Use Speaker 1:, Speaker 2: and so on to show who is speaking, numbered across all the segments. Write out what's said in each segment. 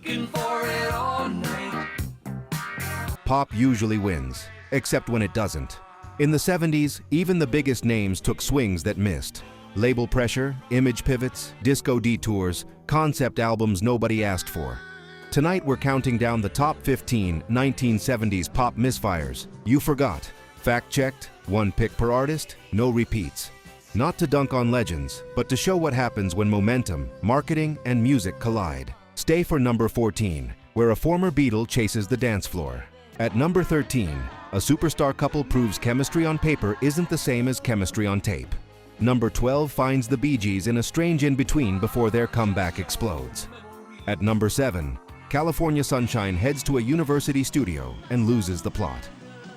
Speaker 1: looking for it all night.
Speaker 2: Pop usually wins, except when it doesn't. In the 70s, even the biggest names took swings that missed. Label pressure, image pivots, disco detours, concept albums nobody asked for. Tonight we're counting down the top 15 1970s pop misfires. You forgot. Fact-checked, one pick per artist, no repeats. Not to dunk on legends, but to show what happens when momentum, marketing, and music collide. Stay for number 14, where a former Beatle chases the dance floor. At number 13, a superstar couple proves chemistry on paper isn't the same as chemistry on tape. Number 12 finds the Bee Gees in a strange in-between before their comeback explodes. At number 7, California Sunshine heads to a university studio and loses the plot.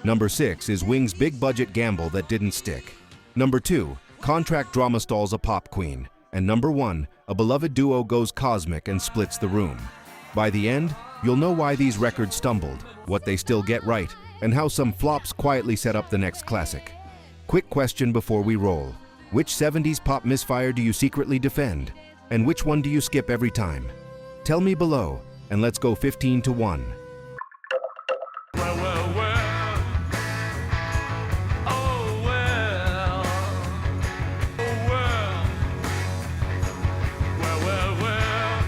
Speaker 2: Number 6 is Wings' big-budget gamble that didn't stick. Number 2, contract drama stalls a pop queen. And number 1, a beloved duo goes cosmic and splits the room. By the end, you'll know why these records stumbled, what they still get right, and how some flops quietly set up the next classic. Quick question before we roll. Which 70s pop misfire do you secretly defend? And which one do you skip every time? Tell me below, and let's go 15 to 1.
Speaker 1: Well, well, well. Oh, well. Oh, well. Well, well, well.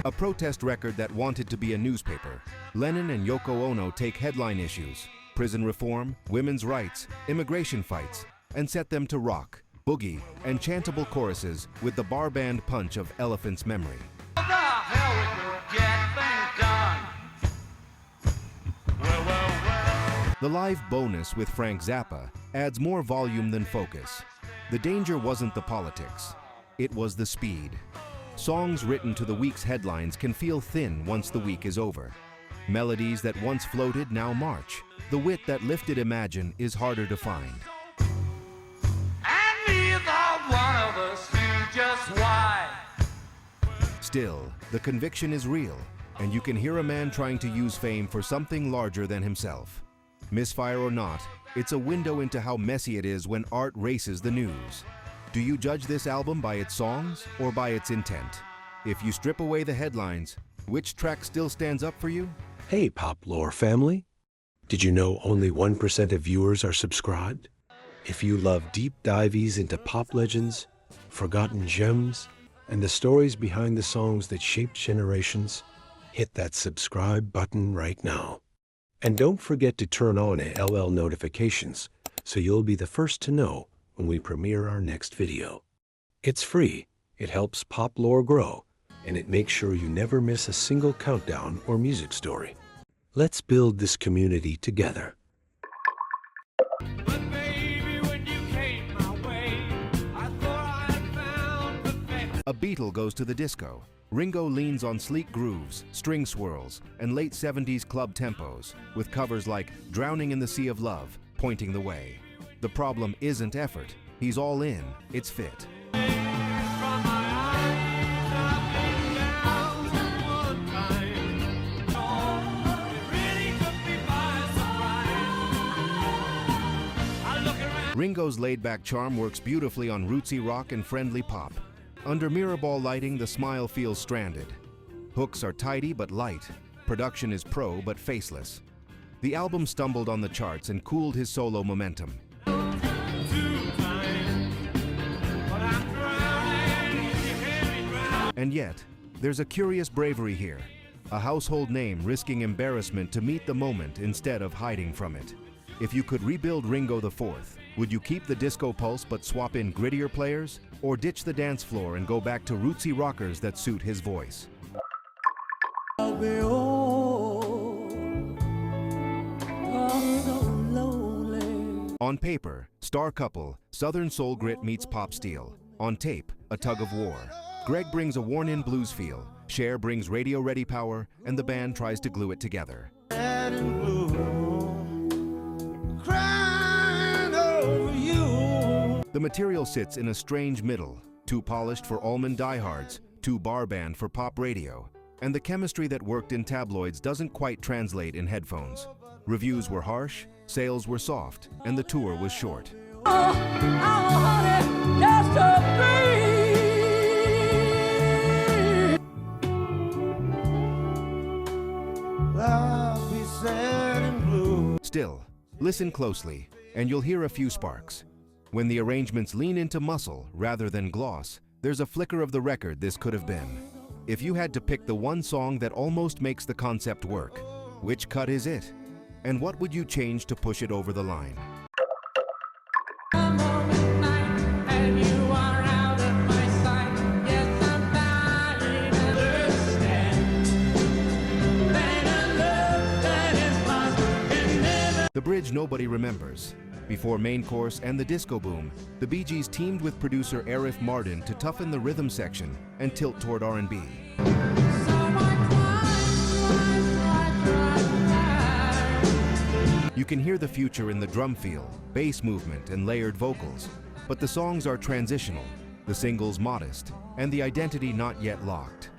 Speaker 2: A protest record that wanted to be a newspaper. Lennon and Yoko Ono take headline issues, prison reform, women's rights, immigration fights, and set them to rock, boogie, and chantable choruses with the bar band punch of Elephant's Memory.
Speaker 1: How the hell we could get things done? Well, well, well.
Speaker 2: The live bonus with Frank Zappa adds more volume than focus. The danger wasn't the politics, it was the speed. Songs written to the week's headlines can feel thin once the week is over. Melodies that once floated now march. The wit that lifted Imagine is harder to find.
Speaker 1: And neither one of us knew just why.
Speaker 2: Still, the conviction is real, and you can hear a man trying to use fame for something larger than himself. Misfire or not, it's a window into how messy it is when art races the news. Do you judge this album by its songs or by its intent? If you strip away the headlines, which track still stands up for you?
Speaker 3: Hey, Pop Lore family. Did you know only 1% of viewers are subscribed? If you love deep dives into pop legends, forgotten gems, and the stories behind the songs that shaped generations, hit that subscribe button right now. And don't forget to turn on LL notifications so you'll be the first to know when we premiere our next video. It's free, it helps Pop Lore grow, and it makes sure you never miss a single countdown or music story. Let's build this community together.
Speaker 1: But baby, when you came my way, I thought I found perfection.
Speaker 2: A Beatle goes to the disco. Ringo leans on sleek grooves, string swirls, and late 70s club tempos, with covers like Drowning in the Sea of Love, pointing the way. The problem isn't effort. He's all in. It's fit. Ringo's laid-back charm works beautifully on rootsy rock and friendly pop. Under mirror ball lighting, the smile feels stranded. Hooks are tidy but light. Production is pro but faceless. The album stumbled on the charts and cooled his solo momentum. And yet, there's a curious bravery here. A household name risking embarrassment to meet the moment instead of hiding from it. If you could rebuild Ringo IV, would you keep the disco pulse but swap in grittier players? Or ditch the dance floor and go back to rootsy rockers that suit his voice?
Speaker 4: I'll be old, I'm so lonely.
Speaker 2: On paper, star couple, Southern soul grit meets pop steel. On tape, a tug of war. Gregg brings a worn-in blues feel, Cher brings radio-ready power, and the band tries to glue it together.
Speaker 4: Red and blue, crying over you.
Speaker 2: The material sits in a strange middle, too polished for Allman diehards, too bar band for pop radio, and the chemistry that worked in tabloids doesn't quite translate in headphones. Reviews were harsh, sales were soft, and the tour was short.
Speaker 4: Honey, just a breeze.
Speaker 2: Still, listen closely, and you'll hear a few sparks. When the arrangements lean into muscle rather than gloss, there's a flicker of the record this could have been. If you had to pick the one song that almost makes the concept work, which cut is it? And what would you change to push it over the line? The bridge nobody remembers. Before Main Course and the disco boom, the Bee Gees teamed with producer Arif Mardin to toughen the rhythm section and tilt toward R&B. You can hear the future in the drum feel, bass movement, and layered vocals, but the songs are transitional, the singles modest, and the identity not yet locked.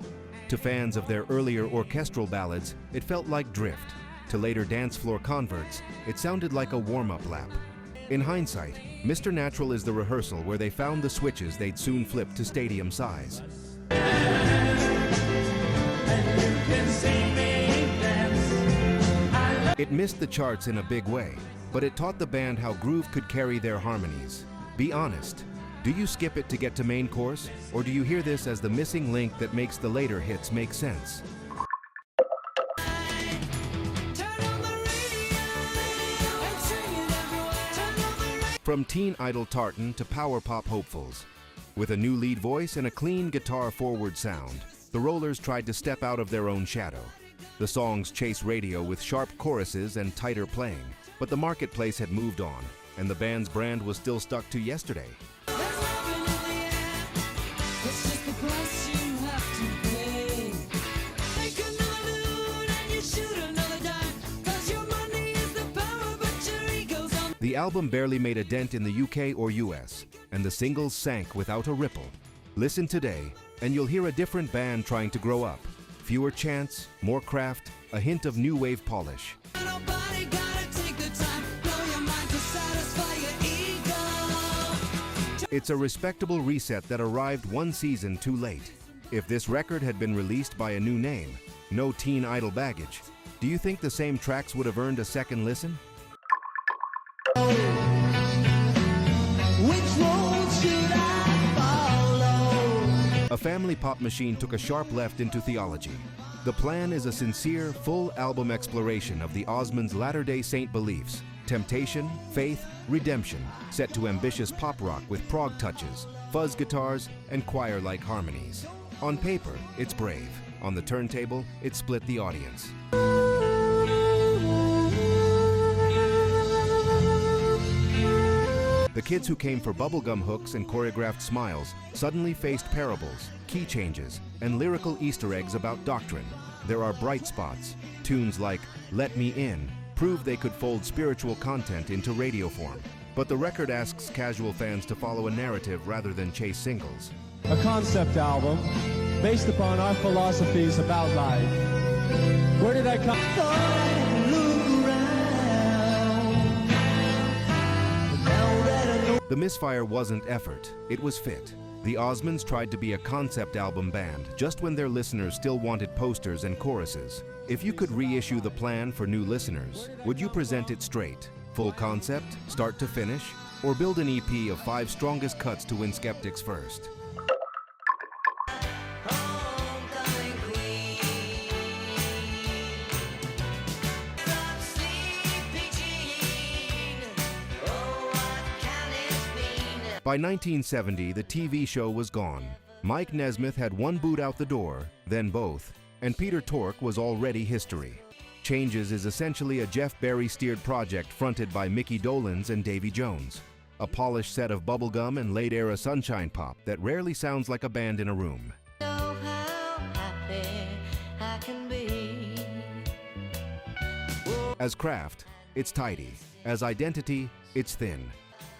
Speaker 2: To fans of their earlier orchestral ballads, it felt like drift. To later dance floor converts, it sounded like a warm-up lap. In hindsight, Mr. Natural is the rehearsal where they found the switches they'd soon flip to stadium size. It missed the charts in a big way, but it taught the band how groove could carry their harmonies. Be honest, do you skip it to get to Main Course, or do you hear this as the missing link that makes the later hits make sense? From teen idol tartan to power pop hopefuls. With a new lead voice and a clean guitar-forward sound, the Rollers tried to step out of their own shadow. The songs chase radio with sharp choruses and tighter playing, but the marketplace had moved on, and the band's brand was still stuck to yesterday. The album barely made a dent in the UK or US, and the singles sank without a ripple. Listen today, and you'll hear a different band trying to grow up. Fewer chants, more craft, a hint of new wave polish. It's a respectable reset that arrived one season too late. If this record had been released by a new name, no teen idol baggage, do you think the same tracks would have earned a second listen?
Speaker 4: Which road should I follow?
Speaker 2: A family pop machine took a sharp left into theology. The plan is a sincere, full album exploration of the Osmonds' Latter-day Saint beliefs, temptation, faith, redemption, set to ambitious pop rock with prog touches, fuzz guitars, and choir-like harmonies. On paper, it's brave. On the turntable, it split the audience. The kids who came for bubblegum hooks and choreographed smiles suddenly faced parables, key changes, and lyrical Easter eggs about doctrine. There are bright spots. Tunes like Let Me In prove they could fold spiritual content into radio form. But the record asks casual fans to follow a narrative rather than chase singles.
Speaker 5: A concept album based upon our philosophies about life. Where did I come from?
Speaker 4: Look around. Now that I know.
Speaker 2: The misfire wasn't effort, it was fit. The Osmonds tried to be a concept album band just when their listeners still wanted posters and choruses. If you could reissue the plan for new listeners, would you present it straight? Full concept, start to finish? Or build an EP of 5 strongest cuts to win skeptics first? By 1970, the TV show was gone. Mike Nesmith had one boot out the door, then both, and Peter Tork was already history. Changes is essentially a Jeff Barry-steered project fronted by Mickey Dolenz and Davy Jones. A polished set of bubblegum and late-era sunshine pop that rarely sounds like a band in a room.
Speaker 6: Know how happy I can be.
Speaker 2: As craft, it's tidy. As identity, it's thin.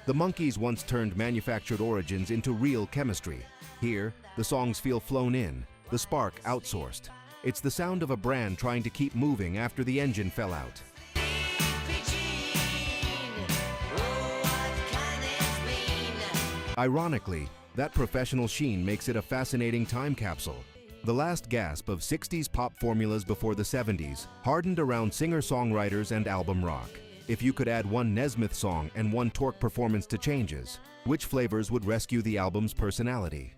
Speaker 2: The Monkees once turned manufactured origins into real chemistry. Here, the songs feel flown in, the spark outsourced. It's the sound of a brand trying to keep moving after the engine fell out. Ironically, that professional sheen makes it a fascinating time capsule. The last gasp of 60s pop formulas before the 70s hardened around singer-songwriters and album rock. If you could add one Nesmith song and one Torque performance to Changes, which flavors would rescue the album's personality?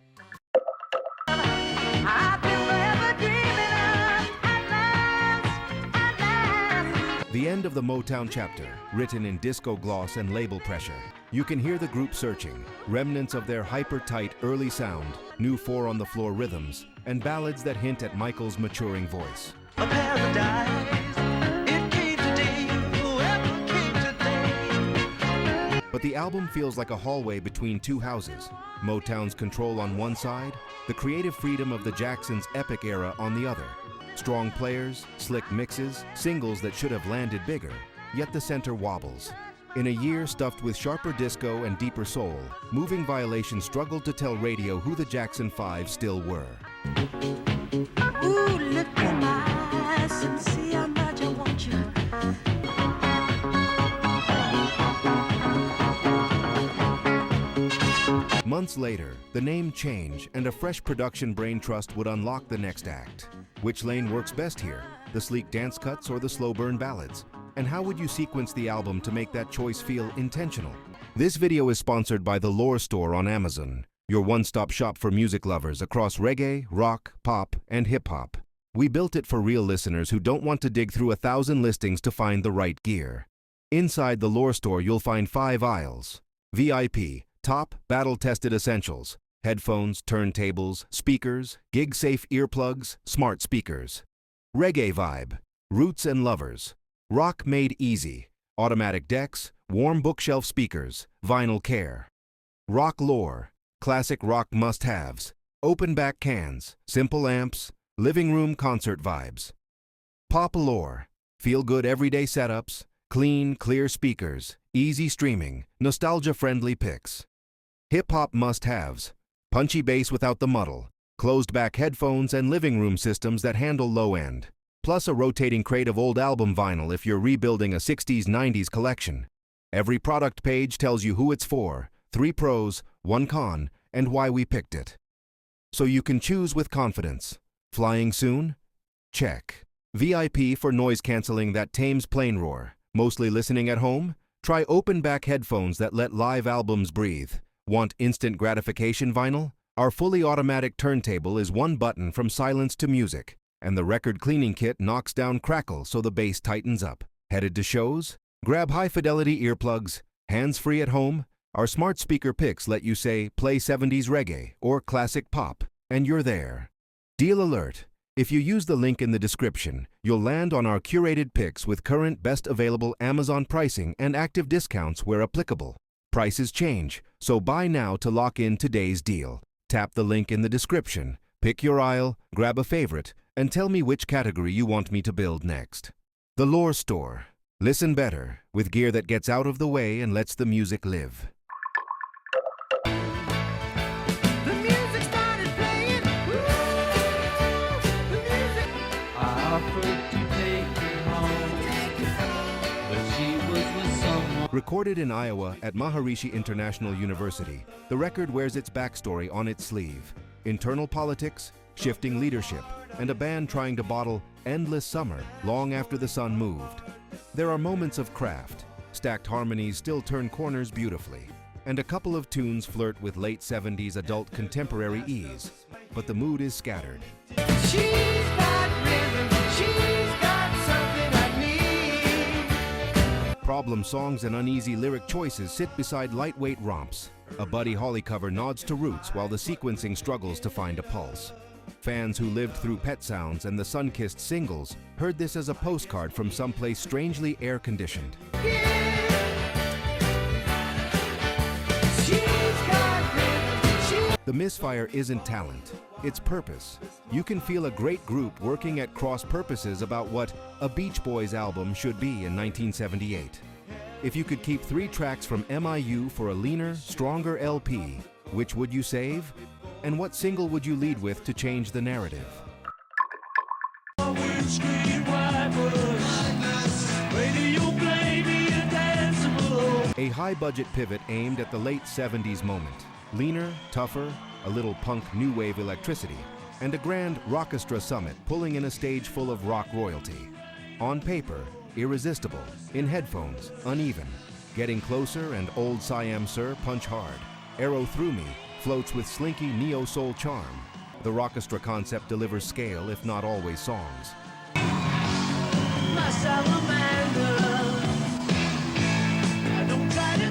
Speaker 6: I've been forever dreaming of at last.
Speaker 2: The end of the Motown chapter, written in disco gloss and label pressure. You can hear the group searching, remnants of their hyper-tight early sound, new four-on-the-floor rhythms, and ballads that hint at Michael's maturing voice.
Speaker 4: A paradise, it came today, whoever came today.
Speaker 2: But the album feels like a hallway between two houses. Motown's control on one side, the creative freedom of the Jacksons' epic era on the other. Strong players, slick mixes, singles that should have landed bigger, yet the center wobbles. In a year stuffed with sharper disco and deeper soul, Moving Violation struggled to tell radio who the Jackson 5 still were.
Speaker 6: Ooh, look in my eyes and see how much I want you.
Speaker 2: Months later, the name change and a fresh production brain trust would unlock the next act. Which lane works best here? The sleek dance cuts or the slow burn ballads? And how would you sequence the album to make that choice feel intentional? This video is sponsored by the Lore Store on Amazon, your one-stop shop for music lovers across reggae, rock, pop, and hip-hop. We built it for real listeners who don't want to dig through 1,000 listings to find the right gear. Inside the Lore Store, you'll find 5 aisles. VIP, top, battle-tested essentials. Headphones, turntables, speakers, gig-safe earplugs, smart speakers. Reggae vibe, roots and lovers. Rock made easy, automatic decks, warm bookshelf speakers, vinyl care. Rock lore, classic rock must-haves, open back cans, simple amps, living room concert vibes. Pop lore, feel-good everyday setups, clean, clear speakers, easy streaming, nostalgia-friendly picks. Hip-hop must-haves, punchy bass without the muddle, closed-back headphones and living room systems that handle low-end. Plus a rotating crate of old album vinyl if you're rebuilding a 60s-90s collection. Every product page tells you who it's for, 3 pros, 1 con, and why we picked it. So you can choose with confidence. Flying soon? Check. VIP for noise canceling that tames plane roar. Mostly listening at home? Try open back headphones that let live albums breathe. Want instant gratification vinyl? Our fully automatic turntable is 1 button from silence to music. And the record cleaning kit knocks down crackle so the bass tightens up. Headed to shows? Grab high-fidelity earplugs. Hands-free at home? Our smart speaker picks let you say, play 70s reggae or classic pop, and you're there. Deal alert. If you use the link in the description, you'll land on our curated picks with current best available Amazon pricing and active discounts where applicable. Prices change, so buy now to lock in today's deal. Tap the link in the description, pick your aisle, grab a favorite, and tell me which category you want me to build next. The Lore Store. Listen better, with gear that gets out of the way and lets the music live.
Speaker 4: The music started playing. The music.
Speaker 1: I offered to take her home, but she was with someone.
Speaker 2: Recorded in Iowa at Maharishi International University, the record wears its backstory on its sleeve. Internal politics, shifting leadership, and a band trying to bottle endless summer long after the sun moved. There are moments of craft, stacked harmonies still turn corners beautifully, and a couple of tunes flirt with late 70s adult contemporary ease, but the mood is scattered.
Speaker 4: She's got rhythm. She's got something I need.
Speaker 2: Problem songs and uneasy lyric choices sit beside lightweight romps. A Buddy Holly cover nods to roots while the sequencing struggles to find a pulse. Fans who lived through Pet Sounds and the Sun-Kissed singles heard this as a postcard from someplace strangely air-conditioned.
Speaker 4: She's got rhythm.
Speaker 2: The misfire isn't talent, it's purpose. You can feel a great group working at cross purposes about what a Beach Boys album should be in 1978. If you could keep 3 tracks from MIU for a leaner, stronger LP, which would you save? And what single would you lead with to change the narrative? A high-budget pivot aimed at the late 70s moment. Leaner, tougher, a little punk new wave electricity, and a grand rockestra summit pulling in a stage full of rock royalty. On paper, irresistible. In headphones, uneven. Getting Closer and Old Siam Sir punch hard. Arrow Through Me floats with slinky neo-soul charm. The Rockestra concept delivers scale, if not always songs.
Speaker 4: My salamander. Don't try to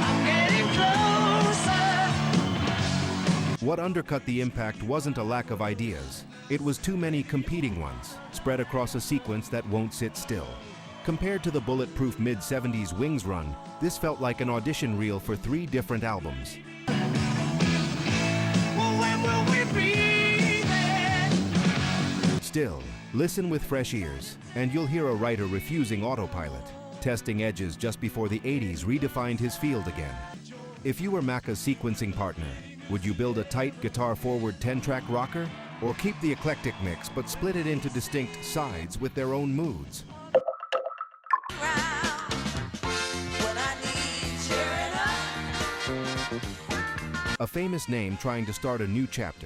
Speaker 4: I'm getting closer.
Speaker 2: What undercut the impact wasn't a lack of ideas. It was too many competing ones, spread across a sequence that won't sit still. Compared to the bulletproof mid-70s Wings run, this felt like an audition reel for 3 different albums.
Speaker 4: Well, when will we be there?
Speaker 2: Still, listen with fresh ears, and you'll hear a writer refusing autopilot, testing edges just before the 80s redefined his field again. If you were Macca's sequencing partner, would you build a tight guitar-forward 10-track rocker, or keep the eclectic mix but split it into distinct sides with their own moods? A famous name trying to start a new chapter.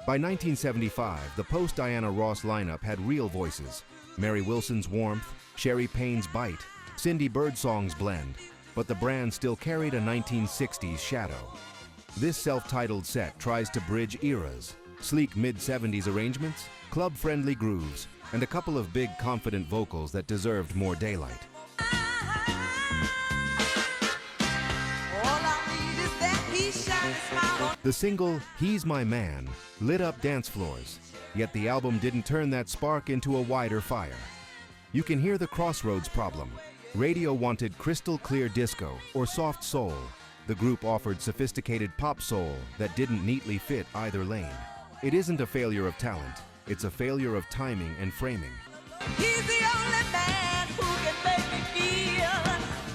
Speaker 2: By 1975, the post-Diana Ross lineup had real voices. Mary Wilson's warmth, Sherry Payne's bite, Cindy Birdsong's blend, but the brand still carried a 1960s shadow. This self-titled set tries to bridge eras, sleek mid-70s arrangements, club-friendly grooves, and a couple of big confident vocals that deserved more daylight. The single, He's My Man, lit up dance floors, yet the album didn't turn that spark into a wider fire. You can hear the crossroads problem. Radio wanted crystal clear disco or soft soul. The group offered sophisticated pop soul that didn't neatly fit either lane. It isn't a failure of talent, it's a failure of timing and framing.
Speaker 4: He's the only man who can make me feel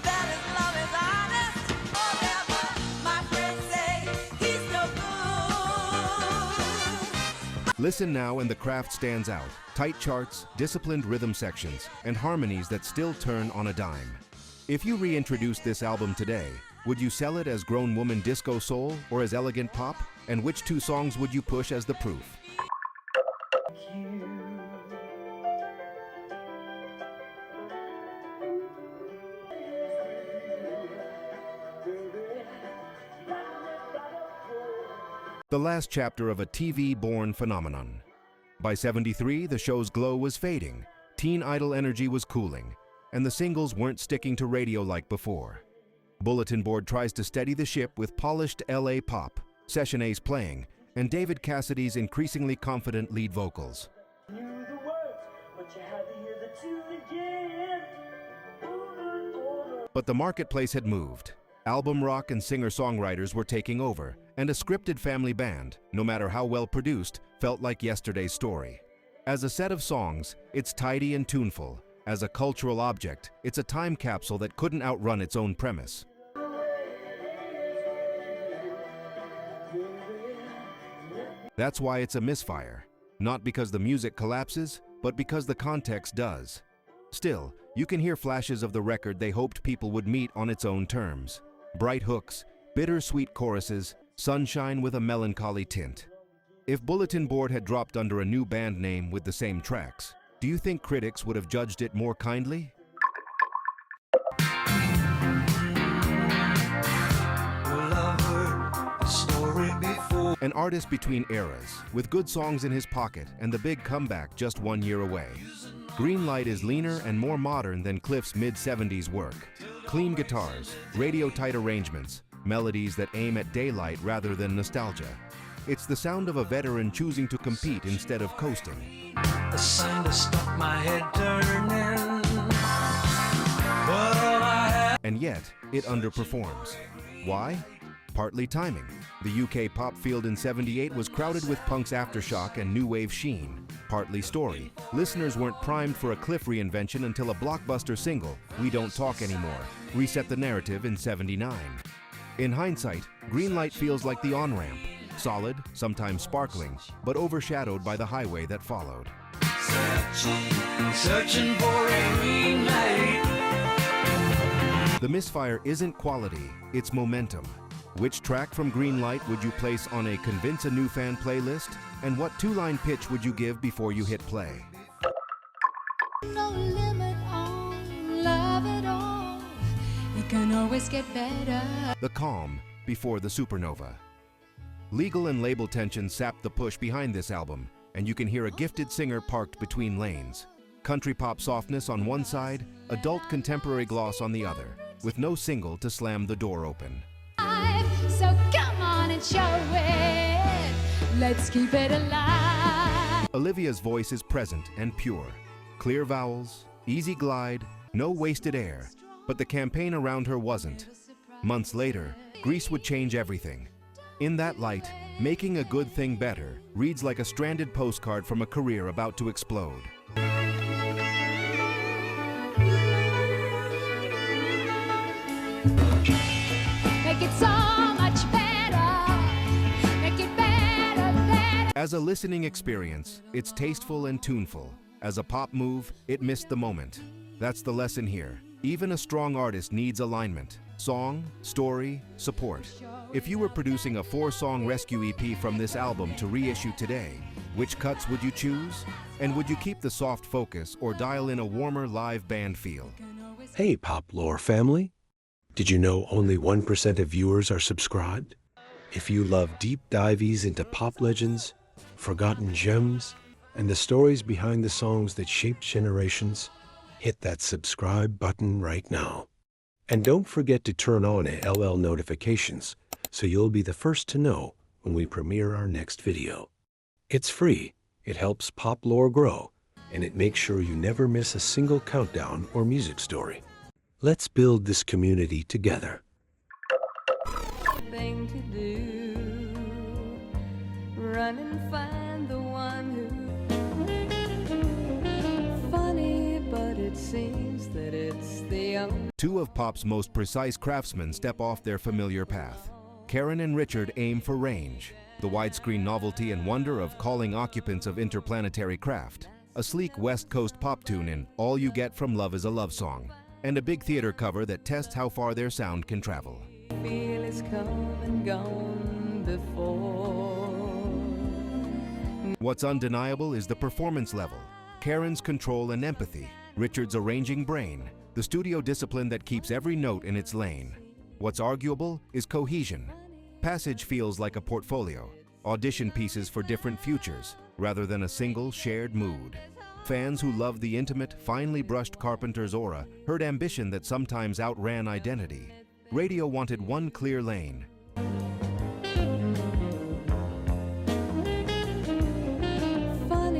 Speaker 4: that his love is honest. Whatever my friends say, he's no good.
Speaker 2: Listen now and the craft stands out. Tight charts, disciplined rhythm sections, and harmonies that still turn on a dime. If you reintroduced this album today, would you sell it as grown woman disco soul or as elegant pop? And which 2 songs would you push as the proof? The last chapter of a TV-born phenomenon. By 73, the show's glow was fading, teen idol energy was cooling, and the singles weren't sticking to radio like before. Bulletin Board tries to steady the ship with polished LA pop, Session Ace playing, and David Cassidy's increasingly confident lead vocals.
Speaker 4: Knew the words, but you had to hear the tune again.
Speaker 2: But the marketplace had moved. Album rock and singer-songwriters were taking over, and a scripted family band, no matter how well produced, felt like yesterday's story. As a set of songs, it's tidy and tuneful. As a cultural object, it's a time capsule that couldn't outrun its own premise. That's why it's a misfire. Not because the music collapses, but because the context does. Still, you can hear flashes of the record they hoped people would meet on its own terms. Bright hooks, bittersweet choruses, sunshine with a melancholy tint. If Bulletin Board had dropped under a new band name with the same tracks, do you think critics would have judged it more kindly? An artist between eras, with good songs in his pocket and the big comeback just 1 year away. Greenlight is leaner and more modern than Cliff's mid-70s work. Clean guitars, radio-tight arrangements, melodies that aim at daylight rather than nostalgia. It's the sound of a veteran choosing to compete instead of coasting.
Speaker 4: A sign to stop my head turning. But all I have.
Speaker 2: And yet, it underperforms. Why? Partly timing. The UK pop field in '78 was crowded with punk's aftershock and new wave sheen. Partly story. Listeners weren't primed for a Cliff reinvention until a blockbuster single, We Don't Talk Anymore, reset the narrative in '79. In hindsight, Greenlight feels like the on-ramp. Solid, sometimes sparkling, but overshadowed by the highway that followed.
Speaker 4: Searching for a green light.
Speaker 2: The misfire isn't quality, it's momentum. Which track from Greenlight would you place on a Convince a New Fan playlist? And what 2-line pitch would you give before you hit play?
Speaker 7: No limit on love at all. It can always get better.
Speaker 2: The calm before the supernova. Legal and label tension sapped the push behind this album, and you can hear a gifted singer parked between lanes. Country pop softness on one side, adult contemporary gloss on the other, with no single to slam the door open.
Speaker 7: So come on and show it. Let's keep it alive.
Speaker 2: Olivia's voice is present and pure. Clear vowels, easy glide, no wasted air. But the campaign around her wasn't. Months later, Grease would change everything. In that light, making a good thing better reads like a stranded postcard from a career about to explode.
Speaker 7: Make it so much better. Make it better, better.
Speaker 2: As a listening experience, it's tasteful and tuneful. As a pop move, it missed the moment. That's the lesson here. Even a strong artist needs alignment. Song, story, support. If you were producing a 4-song rescue EP from this album to reissue today, which cuts would you choose? And would you keep the soft focus or dial in a warmer live band feel?
Speaker 3: Hey, Pop Lore family. Did you know only 1% of viewers are subscribed? If you love deep dives into pop legends, forgotten gems, and the stories behind the songs that shaped generations, hit that subscribe button right now. And don't forget to turn on LL notifications so you'll be the first to know when we premiere our next video. It's free, it helps Pop Lore grow, and it makes sure you never miss a single countdown or music story. Let's build this community together.
Speaker 4: Thing to do. Run and find the one who. Funny, but it seems that it's the only.
Speaker 2: Two of pop's most precise craftsmen step off their familiar path. Karen and Richard aim for range, the widescreen novelty and wonder of calling occupants of interplanetary craft, a sleek West Coast pop tune in All You Get From Love Is a Love Song, and a big theater cover that tests how far their sound can travel.
Speaker 4: Feel is come and gone before.
Speaker 2: What's undeniable is the performance level, Karen's control and empathy, Richard's arranging brain, the studio discipline that keeps every note in its lane. What's arguable is cohesion. Passage feels like a portfolio, audition pieces for different futures, rather than a single shared mood. Fans who loved the intimate, finely brushed Carpenter's aura heard ambition that sometimes outran identity. Radio wanted one clear lane.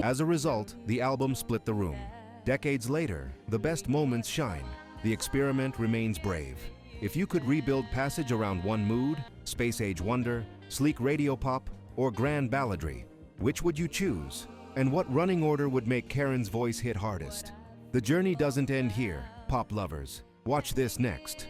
Speaker 2: As a result, the album split the room. Decades later, the best moments shine. The experiment remains brave. If you could rebuild Passage around one mood, space-age wonder, sleek radio pop, or grand balladry, which would you choose? And what running order would make Karen's voice hit hardest? The journey doesn't end here, pop lovers. Watch this next.